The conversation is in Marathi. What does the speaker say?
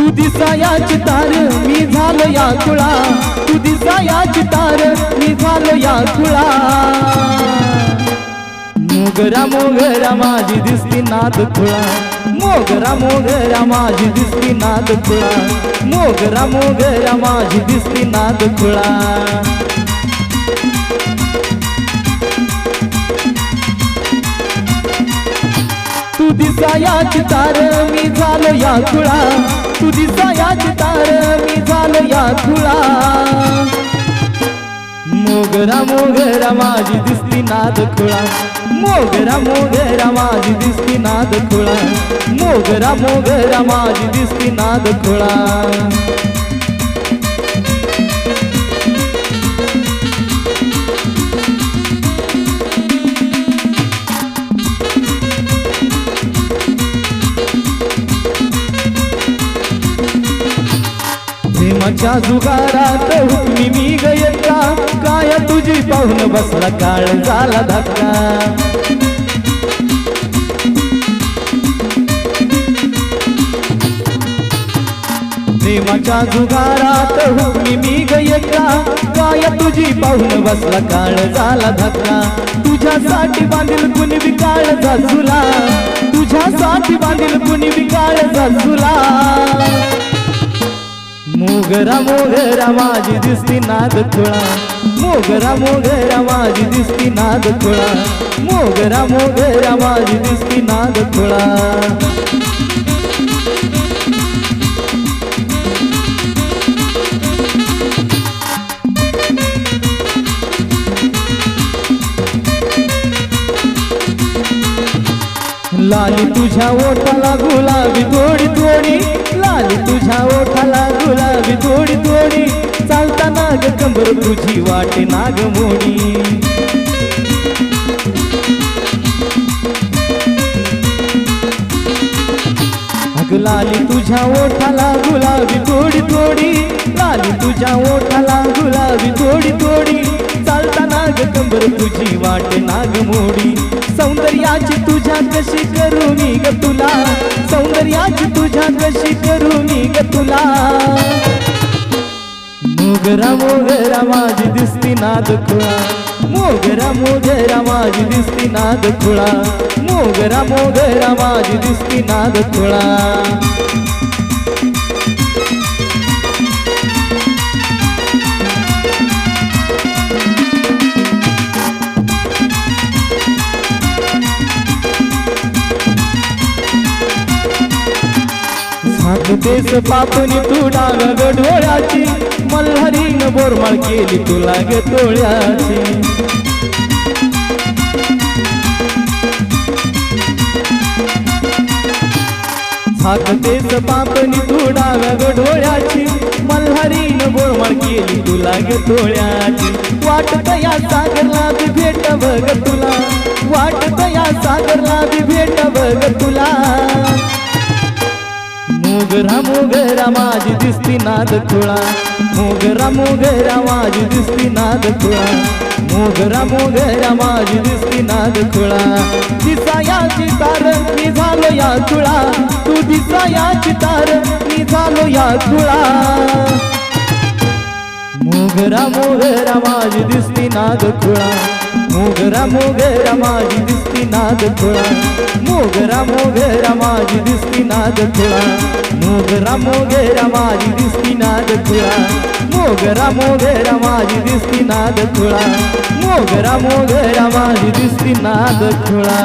तू दिसायाची तार मी झालो या खुळा, तू दिसायाची तार मी झालो या खुळा। मोगरा मोगरा माझी दिसती नाद खुळा, मोगरा मोगरा माझी दिसती नाद खुळा, मोगरा मोगरा माझी दिसती नाद खुळा। तू दिसायाची तार मी झालो या खुळा, तू दिसायाची तार मी झालो या खुळा। मोगरा मोगरा माझी दिसती नाद खुळा, मोगरा मोगरा माझी दिसती नाद खुळा, मोगरा मोगरा माझी दिसती नाद खुळा। प्रेमाच्या जुगारात हुकमी मी गयता, काय तुझी पाहून बसला काळ झाला धक्का। प्रेमाच्या जुगारात हुकमी मी गयता, काय तुझी पाहून बसला काळ झाला धक्का। तुझ्यासाठी बांधील कुणी विकाळ झुला, तुझ्यासाठी बांधील कुणी विकाळ झुला। मोगरा मोगरा माझी दिसती नाद खुळा, मोगरा मोगरा माझी दिसती नाद खुळा, मोगरा मोगरा माझी दिसती नाद खुळा। लाली तुझ्या ओठाला गुलाबी थोडी थोडी, लाली तुझ्या ओठाला गुलाबी थोडी थोडी, चालताना ग कंबर तुझी वाटे नाग मोडी। अग लाली तुझ्या ओठाला गुलाबी थोडी थोडी, लाली तुझ्या ओठाला गुलाबी थोडी थोडी, चालताना ग कंबर तुझी वाटे नाग मोडी। सौंदर्याची तुझ्या कशी करू मी ग तुला, सौंदर्याची तुझ्या कशी करू मी ग तुला। मोगरा मोगरा माझी दिसती नाद खुळा, मोगरा मोगरा माझी दिसती नाद खुळा, मोगरा मोगरा माझी दिसती नाद खुळा। झाकतेस पापणी तू डाव्या ग डोळ्याची, मल्हारीनं बोरमाळ केली तुला ग डोळ्याची। झाकतेस पापणी तू डाव्या ग डोळ्याची, मल्हारीनं बोरमाळ केली तुला ग डोळ्याची। वाटत या सागरला बी भेट बघ तुला, वाटत या सागरला बी भेट बघ तुला। मोगरा मोगरा माझी दिसती नाद खुळा, मोगरा मोगरा माझी दिसती नाद खुळा, मोगरा मोगरा माझी दिसती नाद खुळा। दिसायाची तार मी झालो या खुळा, तू दिसायाची तार मी झालो या खुळा। मोगरा मोगरा माझी दिसती नाद खुळा, मोगरा मोगरा माझी दिसती नाद खुळा, मोगरा मोगरा माझी दिसती नाद खुळा, मोगरा मोगरा माझी दिसती नाद खुळा, मोगरा मोगरा माझी दिसती नाद खुळा, मोगरा मोगरा माझी दिसती नाद खुळा।